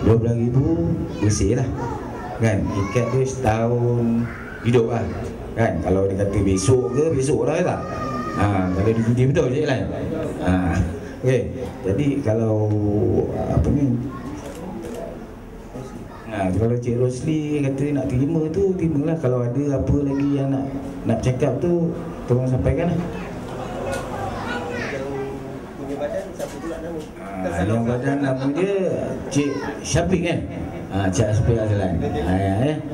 12,000 bersih lah kan. Ikat tu setahun hidup lah kan. Kalau dia kata besok ke, besok lah tak. Kalau dia betul je kan. Okey, jadi kalau apa ni, kalau Cik Rosli kata nak terima tu, terimalah. Kalau ada apa lagi yang nak cakap tu, tolong sampaikan lah. Punya badan siapa pula nama? Yang badan nama dia Cik Syafiq kan. Cik Syafiq Azlan.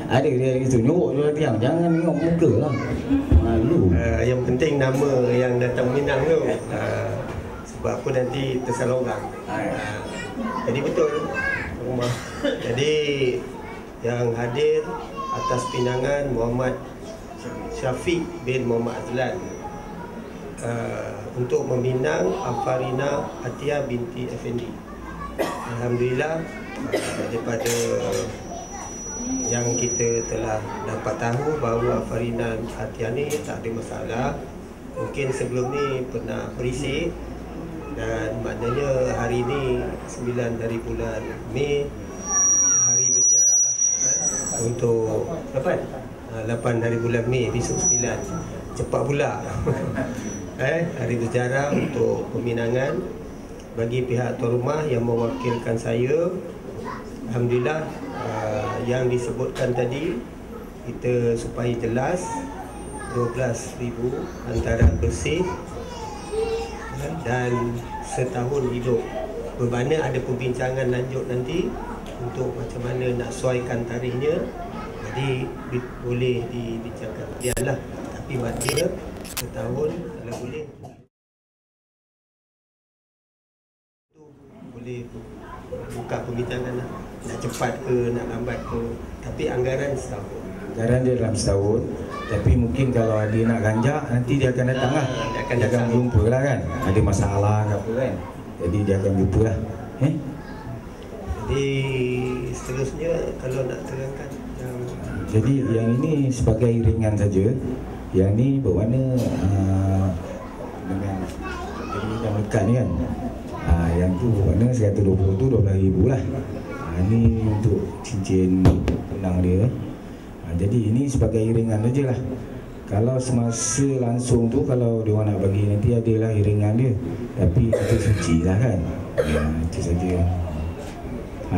Ada dia gitu, nyuruk dia tiang. Jangan tengok muka lah. Malu. Yang penting nama yang datang Minang tu. Sebab apa nanti tersalah orang. Jadi betul rumah. Jadi yang hadir atas pinangan Muhammad Syafiq bin Muhammad Azlan untuk meminang Afarina Atia binti Effendi. Alhamdulillah, daripada yang kita telah dapat tahu bahawa Afarina Atia ni tak ada masalah. Mungkin sebelum ni pernah berisik, dan maknanya hari ini 9 hari bulan Mei, hari bersejarah lah untuk 8 hari bulan Mei, besok 9. Cepat pula. Hari bersejarah untuk peminangan bagi pihak tuan rumah yang mewakilkan saya. Alhamdulillah, yang disebutkan tadi kita supaya jelas 12,000 antara bersih dan setahun hidup. Bermakna ada perbincangan lanjut nanti untuk macam mana nak sesuaikan tarikhnya. Jadi boleh dibincangkan biarlah, tapi maknanya setahun kalau boleh boleh buka perbincangan lah. Nak cepat ke, nak lambat ke, tapi anggaran setahun. Anggaran dia dalam setahun. Tapi mungkin kalau ada nak ganjak, nanti dia akan datang lah. Dia akan jumpa lah kan. Ada masalah ke apa kan. Jadi dia akan jumpa lah. Jadi seterusnya kalau nak terangkan jadi yang ini sebagai ringan saja. Yang ni bermakna dengan yang dekat ni kan. Yang tu bermakna 120 tu 12,000 lah. Ini untuk cincin tunang dia. Jadi ini sebagai iringan saja lah. Kalau semasa langsung tu, kalau dia orang nak bagi nanti adalah iringan dia. Tapi kita suci lah kan. Itu saja.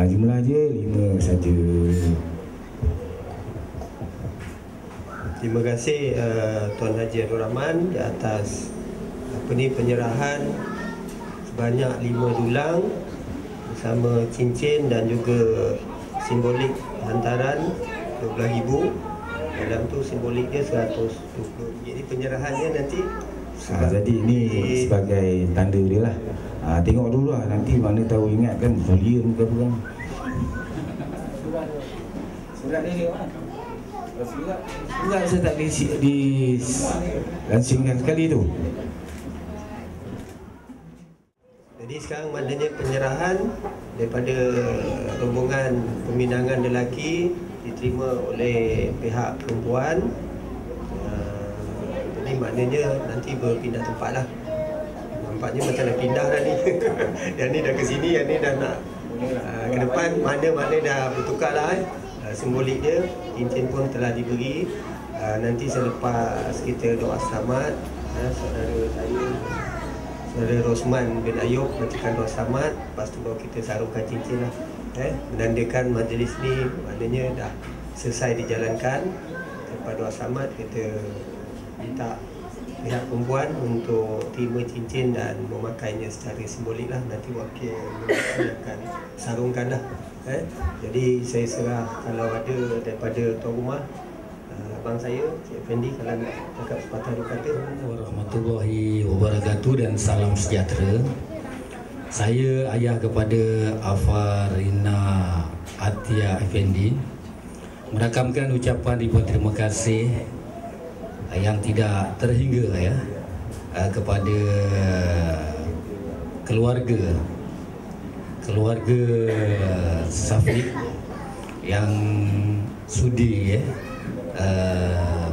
Jumlah je 5 saja. Terima kasih Tuan Haji Abdul Rahman di atas penyerahan sebanyak 5 dulang bersama cincin dan juga simbolik hantaran 12,000. Dalam tu simbolik dia 120. Jadi penyerahannya nanti jadi ini sebagai tanda dia lah. Tengok dulu lah, nanti mana tahu ingat kan volume ke apa kan. Surat ni tengok kan. Surat saya tak lansingkan sekali tu. Jadi sekarang maknanya penyerahan daripada rombongan peminangan lelaki diterima oleh pihak perempuan. Jadi maknanya nanti berpindah tempat lah. Nampaknya macam nak pindah dah ni. Yang ni dah ke sini, yang ni dah nak ke depan. Mana-mana dah bertukar lah. Simbolik dia, cincin pun telah diberi. Nanti selepas kita doa selamat, saudara saya, saudara Rosman bin Ayub bacakan doa selamat, lepas tu baru kita sarungkan cincin lah. Menandakan majlis ni maknanya dah selesai dijalankan. Lepas doa selamat, kita minta pihak perempuan untuk terima cincin dan memakainya secara simbolik lah. Nanti wakil akan sarungkan lah. Jadi saya serah kalau ada daripada tuan rumah, abang saya, Cik Effendi, kalau nak cakap sepatah dua kata. Warahmatullahi wabarakatuh dan salam sejahtera. Saya ayah kepada Afarina Atia Effendi merakamkan ucapan ribuan terima kasih yang tidak terhingga kepada keluarga Syafiq yang sudi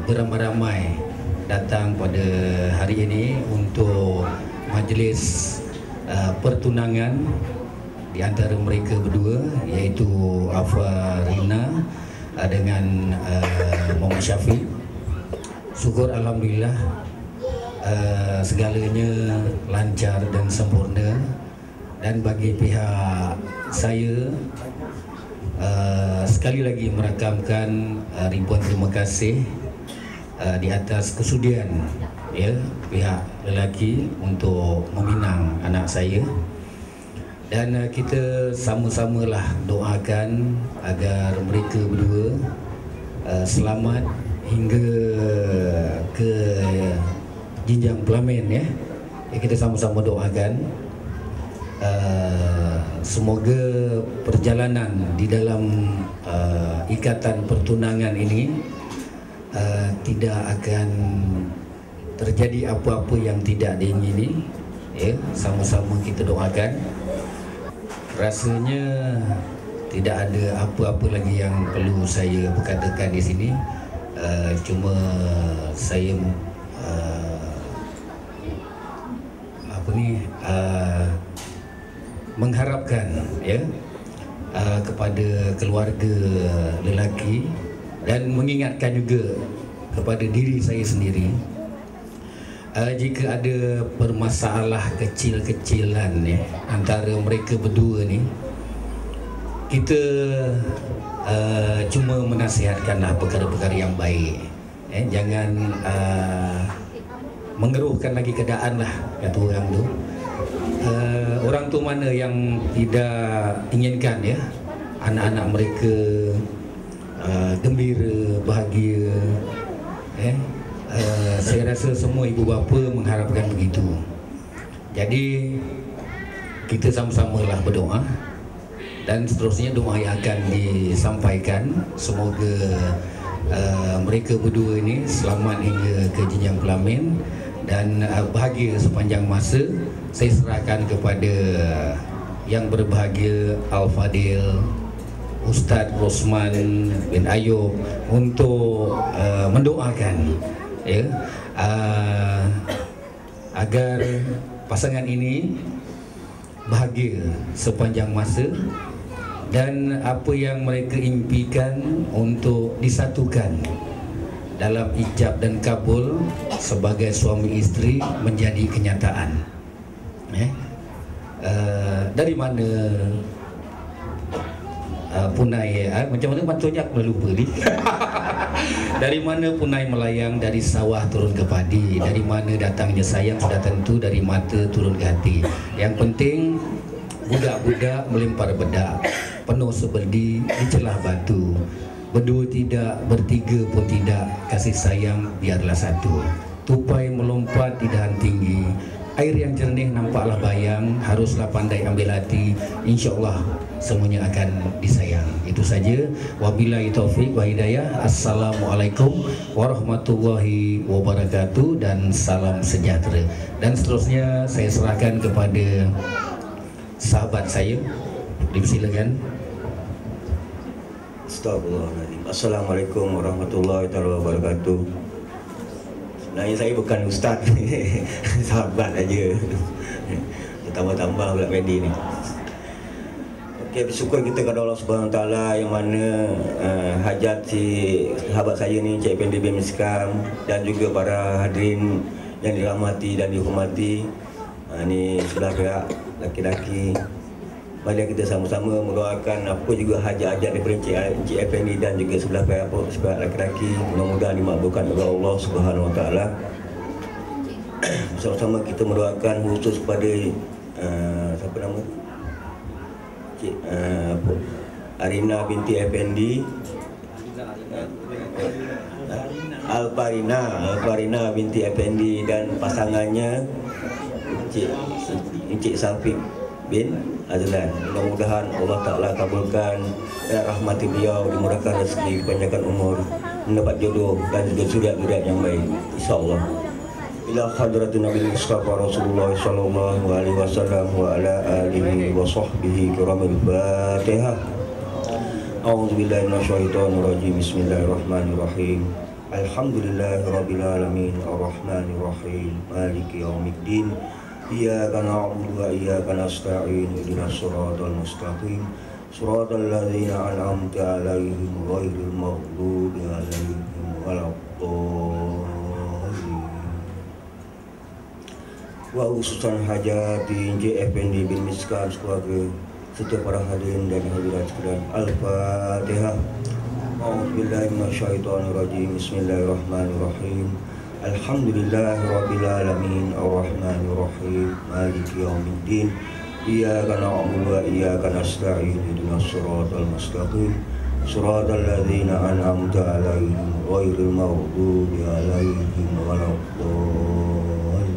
beramai-ramai datang pada hari ini untuk majlis pertunangan di antara mereka berdua, iaitu Afarina dengan Muhammad Syafiq. Syukur alhamdulillah segalanya lancar dan sempurna, dan bagi pihak saya sekali lagi merakamkan ribuan terima kasih di atas kesudian ya pihak lelaki untuk meminang anak saya. Dan kita sama-samalah doakan agar mereka berdua selamat hingga ke jenjang pelamin ya. Kita sama-sama doakan semoga perjalanan di dalam ikatan pertunangan ini tidak akan terjadi apa-apa yang tidak diingini ya. Sama-sama kita doakan. Rasanya tidak ada apa-apa lagi yang perlu saya berkatakan di sini. Cuma saya mengharapkan ya kepada keluarga lelaki dan mengingatkan juga kepada diri saya sendiri, jika ada permasalah kecil-kecilan ya antara mereka berdua ni, kita cuma menasihatkanlah perkara-perkara yang baik. Jangan mengeruhkan lagi keadaan lah, kata orang tu. Orang tu mana yang tidak inginkan ya anak-anak mereka gembira, bahagia. Saya rasa semua ibu bapa mengharapkan begitu. Jadi kita sama-samalah berdoa, dan seterusnya doa yang akan disampaikan semoga mereka berdua ini selamat hingga ke jenjang pelamin dan bahagia sepanjang masa. Saya serahkan kepada yang berbahagia Al-Fadil Ustaz Rosman bin Ayub untuk mendoakan ya agar pasangan ini bahagia sepanjang masa, dan apa yang mereka impikan untuk disatukan dalam ijab dan kabul sebagai suami isteri menjadi kenyataan. Dari mana punai macam mana patutnya aku lupa ni. Dari mana punai melayang, dari sawah turun ke padi. Dari mana datangnya sayang sudah tentu dari mata turun ke hati. Yang penting budak-budak melempar bedak, penuh seberdi di celah batu. Berdua tidak, bertiga pun tidak, kasih sayang biarlah satu. Tupai melompat di dahan tinggi, air yang jernih nampaklah bayang, haruslah pandai ambil hati, insya-Allah semuanya akan disayang. Itu saja. Wabillahi taufik wa hidayah. Assalamualaikum warahmatullahi wabarakatuh dan salam sejahtera. Dan seterusnya saya serahkan kepada sahabat saya. Dipersilakan. Astagfirullahaladzim. Assalamualaikum warahmatullahi wabarakatuh. Sebenarnya saya bukan ustaz, sahabat aja. Tambah-tambah pula pedi ni. Okey, bersyukur kita kepada Allah Subhanahu Wa Taala yang mana hajat si sahabat saya ni Encik Effendi bin Miskam dan juga para hadirin yang dirahmati dan dihormati. Ni sebelah pihak laki-laki. Mari kita sama-sama mendoakan apa juga hajat-hajat daripada Encik Effendi dan juga sebelah pihak laki-laki. Mudah-mudahan dimakbulkan oleh Allah Subhanahu Wa Taala. Sama-sama kita mendoakan khusus pada siapa nama? Cik Arina binti Effendi, Alfarina binti Effendi dan pasangannya Encik Syafiq bin Azlan. Mudah-mudahan Allah Ta'ala kabulkan dan rahmati beliau, dimurahkan rezeki, kepanjangan umur, mendapat jodoh dan juga zuriat-zuriat yang baik, insya-Allah. Ila hadratin Nabi Mustafa Rasulullah sallallahu alaihi wasallam wa ala alihi wa sahbihi kiramil Fatihah. A'udzubillahi minasyaitonir rajim. Bismillahirrahmanirrahim. Alhamdulillahirabbil alamin arrahmanir rahim maliki yaumiddin إياك نعبد وإياك نستعين اهدنا الصراط المستقيم صراط الذين أنعمت عليهم غير المغضوب عليهم ولا الضالين. Wa ususan hajati JFND bin Miskan keluarga serta para hadirin dan hadirat sekalian. Al-Fatihah. A'udzubillahi minasyaitonirrajim. Bismillahirrahmanirrahim. Alhamdulillahirabbil alamin arrahmanir rahim maliki yaumiddin. Iyyaka na'budu wa iyyaka nasta'in ihdinas siratal mustaqim siratal ladzina an'amta 'alaihim ghairil maghdubi 'alaihim waladdallin.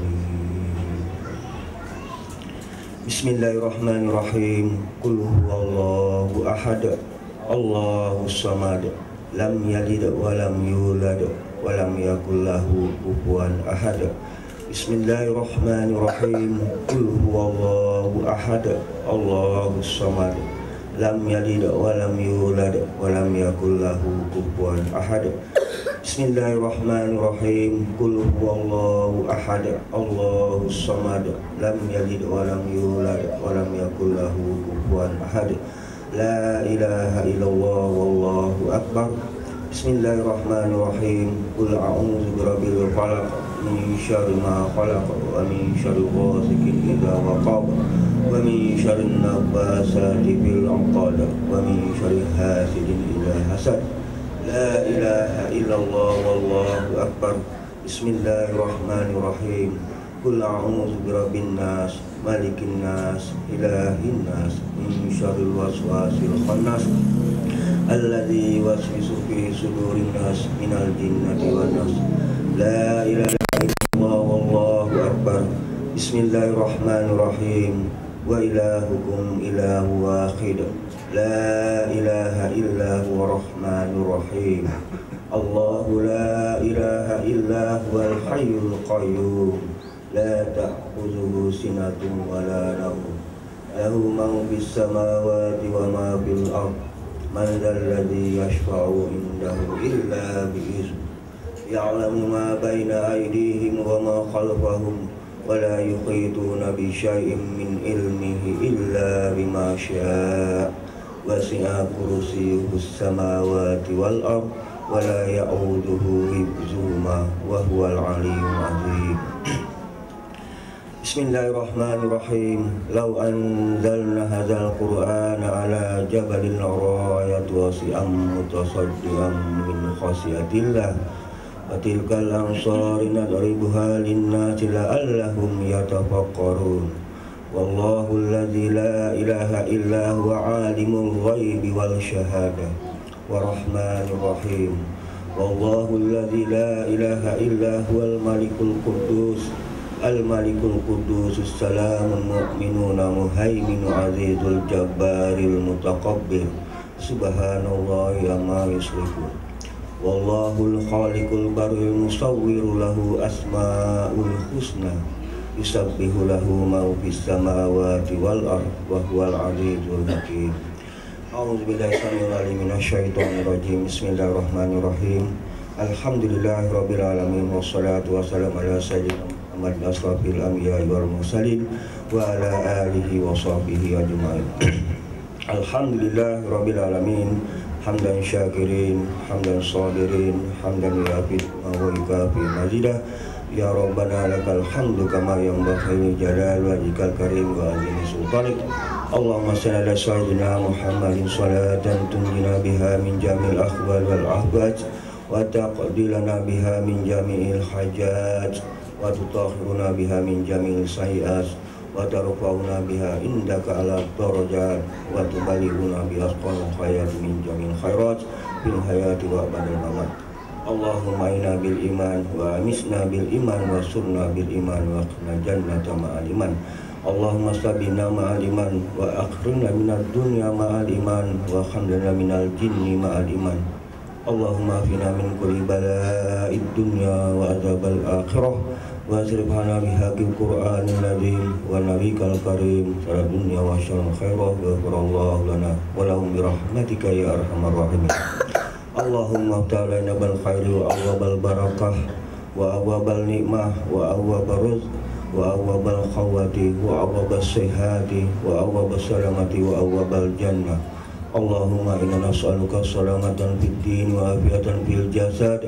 Bismillahirrahmanirrahim. Qul huwallahu ahad, Allahus samad, lam yalid wa lam yulad wa lam yakul lahu kufuwan ahad. Bismillahirrahmanirrahim. Qul huwallahu ahad, Allahus samad, lam yalid wa lam yulad wa lam yakul lahu kufuwan ahad. Bismillahirrahmanirrahim. Qul huwallahu ahad, Allahus samad, lam yalid wa lam yulad wa lam yakul lahu kufuwan ahad. La ilaha illallah wallahu akbar. Bismillahirrahmanirrahim. Qul a'udzu birabbil falaq min syarri ma khalaq wa min syarri ghasiqin idza waqab wa min syarri naffasati fil 'uqad wa min syarri hasidin idza hasad. La ilaha illallah wallahu akbar. Bismillahirrahmanirrahim. Qul a'udzu birabbin nas malikin nas ilahin nas min syarril waswasil khannas alladzi yuwaswisu fi sudurin nas minal jinnati wan nas. La ilaha illallah wallahu akbar. Bismillahirrahmanirrahim. Wa ilahukum ilahu wahid, la ilaha illa huwa rahmanur rahim. Allahu la ilaha illa huwal hayyul qayyum, la ta'khudhuhu sinatun wa la nawm, lahu ma fis samawati wa ma fil ard. Man dzal ladzi yashfa'u indahu illa bi'idznihi, ya'lamu ma baina aydihim wa ma khalfahum ولا يحيطون بشيء من علمه إلا بما شاء وسع كرسيه السماوات والأرض ولا يؤوده حفظهما وهو العلي العظيم. Bismillahirrahmanirrahim. Law anzalna hadzal qur'ana ala jabalin ra'ayat wasi'an mutasaddian min khasyatillah Watilkal ansari nadribuha linnasi la'allahum yatafakkarun. Wallahu alladzi la ilaha illa huwa alimul ghaibi wal syahadah wa rahmanir rahim. Wallahu alladzi la ilaha illa huwal malikul quddus al-malikul quddus as-salamul mu'minuna muhaiminu azizul jabbaril mutakabbir. Subhanallahi amma yushrikun. Wallahul khaliqul baril musawwiru lahu asma'ul husna yusabbihu lahu ma fis samawati wal ard wa huwal azizul hakim. A'udzubillahi samil alim minasyaitonir rajim. Bismillahirrahmanirrahim. Alhamdulillahirabbil alamin wassalatu wassalamu ala sayyidina Muhammad asrafil anbiya'i wal mursalin wa ala alihi wa sahbihi ajma'in. Alhamdulillahirabbil alamin. Hamdan syakirin, hamdan sabirin, hamdan yuafid wa yukafi mazidah. Ya Rabbana lakal hamdu kama yanbaghi li jalal wajhikal karim wa azimi sultanik. Allahumma salli ala sayyidina Muhammadin salatan tunjina biha min jamil akhwal wal ahbaj wa taqdilana biha min jami'il hajat wa tutahhiruna biha min jamil sayyi'at wa tarfa'una biha indaka ala darajat wa tubalighuna bi asqal khayat min jamil khairat fil hayati wa ba'dal mamat. Allahumma inna bil iman wa amisna bil iman wa sunna bil iman wa qina jannata ma'al iman. Allahumma sabina ma'al iman wa akhrina minad dunya ma'al iman wa khamdana minal jinni ma'al iman. Allahumma afina min kulli bala'id dunya wa azabal akhirah wa asrifhana bihaqil qur'anil azim wa nabikal karim sara dunya wa syarul khairah wa farallahu lana wa lahum birahmatika ya arhamar rahimin. Allahumma ta'ala nabal khairi wa awwabal barakah wa awwabal nikmah wa awwabal rizq وأبواب الخوات وأبواب الصحة وأبواب السلامة وأبواب الجنة. اللهم إنا نسألك سلامة في الدين وعافية في الجسد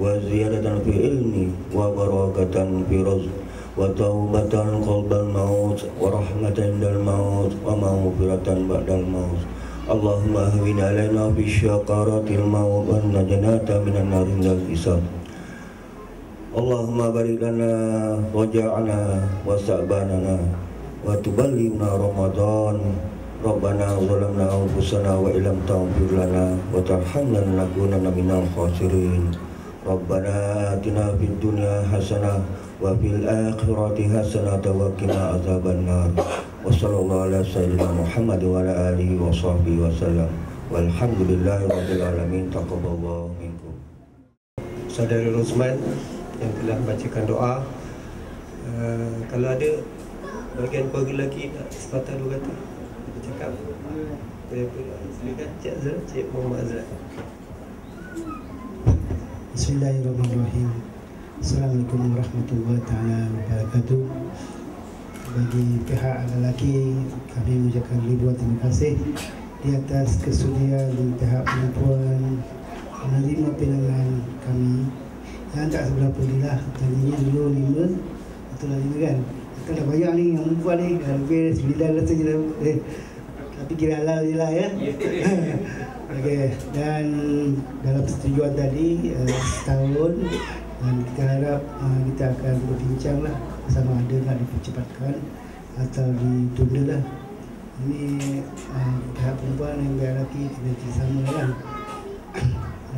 وزيادة في العلم وبركة في الرزق وتوبة قبل الموت ورحمة عند الموت ومغفرة بعد الموت. اللهم أهون علينا في شقارات الموت والنجاة من النار عند الحساب. اللهم بارك لنا وجعلنا وسعباننا وتبلغنا رمضان. ربنا ظلمنا أنفسنا وإن لم تغفر لنا وترحمنا لنكونن من الخاسرين. ربنا آتنا في الدنيا حسنة وفي الآخرة حسنة وقنا عذاب النار. وصلى الله على سيدنا محمد وعلى آله وصحبه وسلم. والحمدلله رب العالمين. Taqabbalallahu minkum. Saudara Rosman yang telah bacakan doa, kalau ada bahagian keluarga lelaki nak sepatah dua kata cakap, silakan Cik Azra, Cik Muhammad Azra. Bismillahirrahmanirrahim. Assalamualaikum warahmatullahi taala wabarakatuh. Bagi pihak lelaki, kami mengucapkan ribuan terima kasih di atas kesudian di pihak perempuan menerima pinangan kami yang tak seberapa lah. Tadinya dulu 5, itulah 5 kan. Kita dah bayar ni yang perempuan ni lebih 9 rasanya dah. Tapi kira halal je lah ya. Okey, dan dalam persetujuan tadi setahun, dan kita harap kita akan berbincang lah sama ada nak dipercepatkan atau ditunda lah. Ini pihak perempuan dan pihak lelaki kena bersama lah.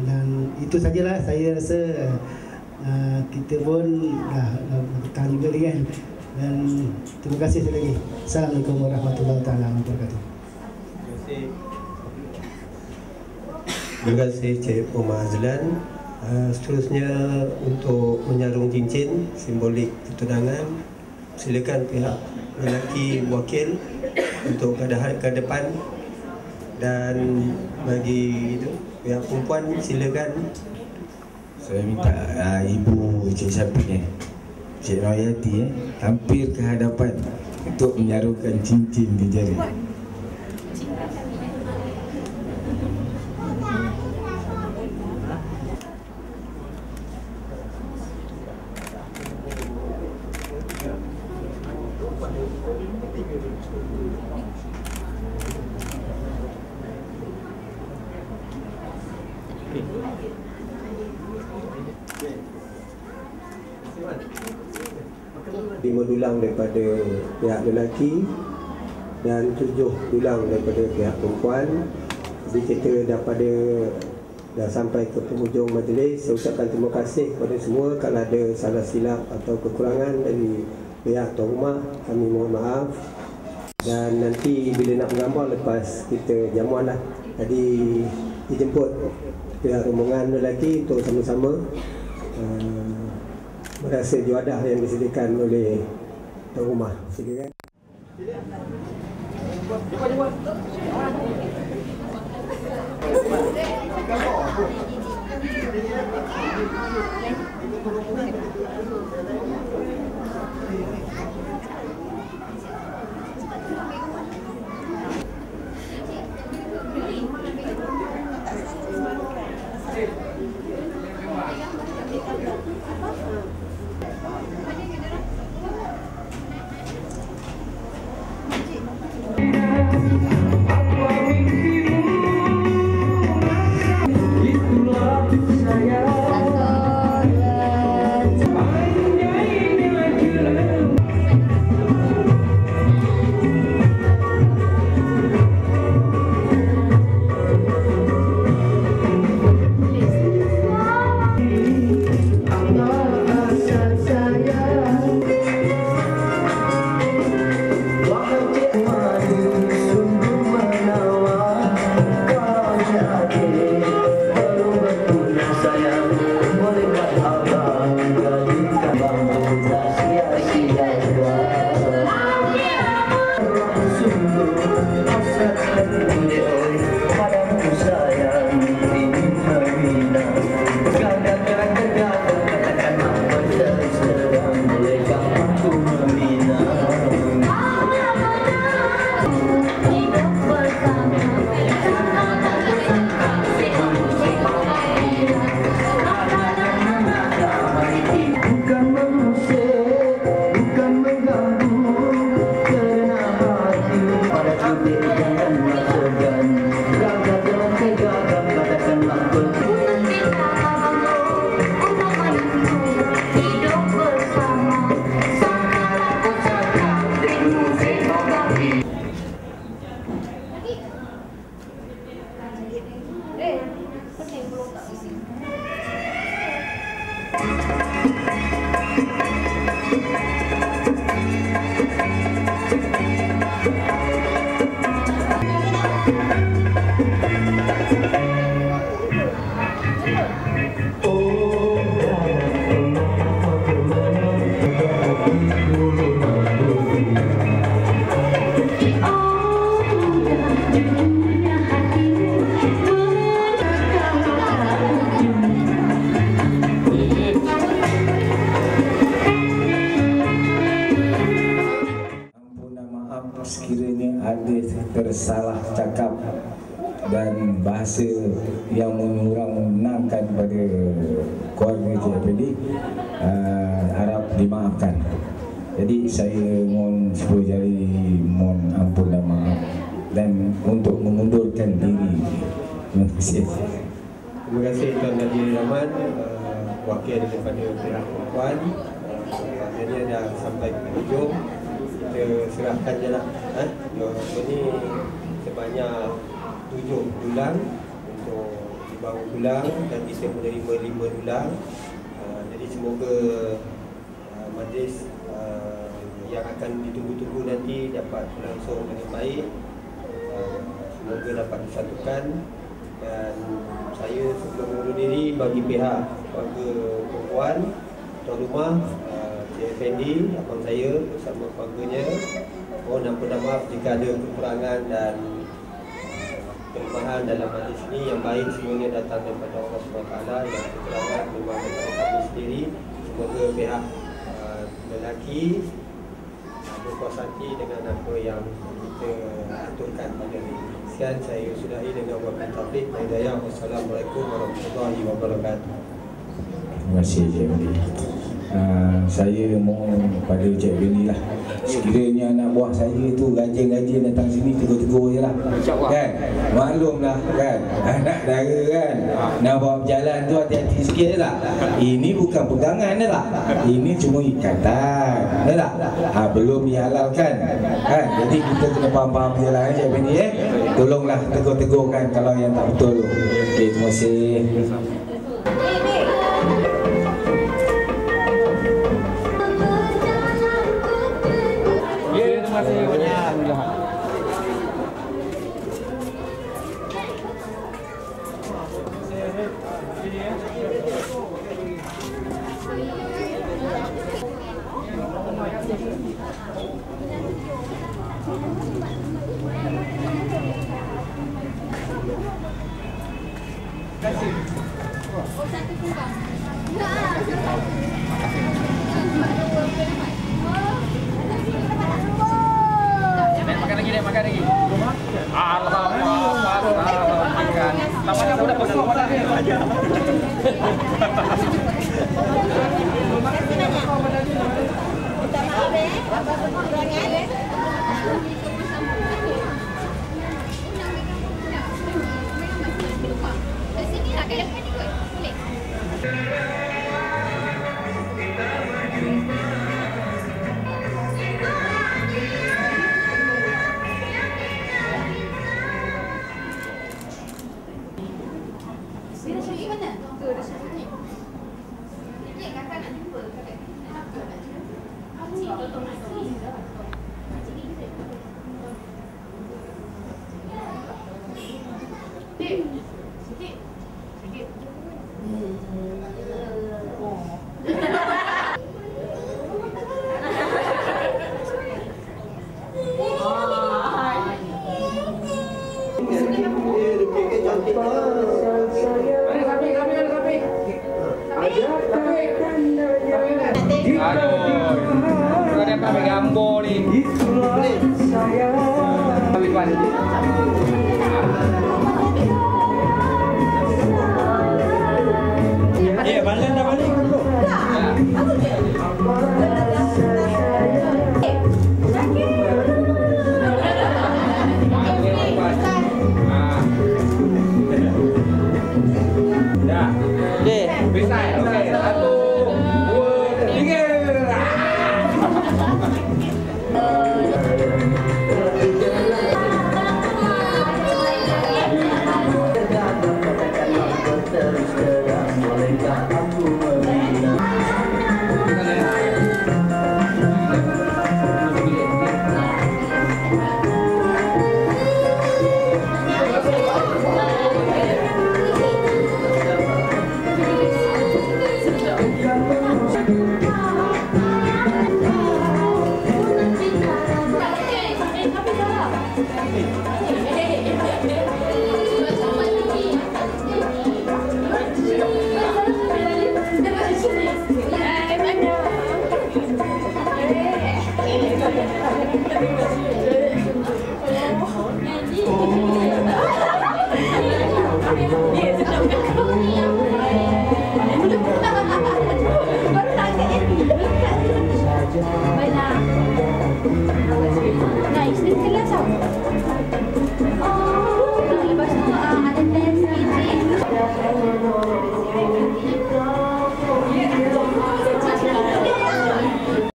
Dan itu sajalah, saya rasa kita pun dah bertahan juga ni kan. Dan terima kasih sekali lagi. Assalamualaikum warahmatullahi wabarakatuh. Terima kasih Cik Muhammad Azlan. Seterusnya untuk menyarung cincin simbolik pertunangan, silakan pihak lelaki wakil untuk ke depan, dan bagi itu pihak perempuan silakan. Saya minta Ibu Cik Syafiq Cik Noyati hampir ke hadapan untuk menyarungkan cincin di jari. Lima dulang daripada pihak lelaki dan 7 dulang daripada pihak perempuan. Jadi kita dah sampai ke penghujung majlis. Saya ucapkan terima kasih kepada semua. Kalau ada salah silap atau kekurangan dari pihak tuan rumah, kami mohon maaf. Dan nanti bila nak menggambar lepas kita jamuan lah, jadi dijemput pihak rombongan lelaki untuk sama-sama merasa juadah yang disediakan oleh tuan rumah. Silakan. Itulah saya. Sekiranya ada tersalah cakap dan bahasa yang menurang-menangkan pada keluarga JFD, harap dimaafkan. Jadi saya mohon 10 jari mohon ampun dan maaf dan untuk mengundurkan diri. Terima kasih. Terima kasih Tuan Haji Rahman, wakil daripada pihak perempuan. Maknanya dah sampai ke hujung. Kita serahkan je lah. Ini sebanyak 7 dulang untuk dibawa pulang dan kita menerima 5 dulang. Jadi semoga majlis yang akan ditunggu-tunggu nanti dapat berlangsung dengan baik. Semoga dapat disatukan. Dan saya sebelum mengundur diri bagi pihak keluarga perempuan, tuan rumah, JFND, abang saya bersama keluarganya, mohon ampun dan maaf jika ada kekurangan dan kelemahan dalam majlis ini. Yang baik semuanya datang daripada Allah SWT, yang kekurangan memang daripada kami sendiri. Semoga pihak lelaki berpuas hati dengan apa yang kita aturkan pada hari ini. Sekian saya sudahi dengan wabillahi taufiq wal hidayah. Wassalamualaikum warahmatullahi wabarakatuh. Terima kasih Cik Beni. Saya mohon pada Cik Beni lah, sekiranya anak buah saya tu rajin-rajin datang sini tegur-tegur je lah kan, maklum lah kan, anak dara kan, nak bawa berjalan tu hati-hati sikit je lah. Ini bukan pegangan je lah, ini cuma ikatan je lah, belum dihalalkan kan. Jadi kita kena faham-faham je lah Cik Beni tolonglah tegur-tegurkan kalau yang tak betul. Okay, terima kasih. Terima kasih banyak. Makan lagi. Alhamdulillah, makan. Tamannya udah pegang kemana ni? Aja. Aduh, Jangan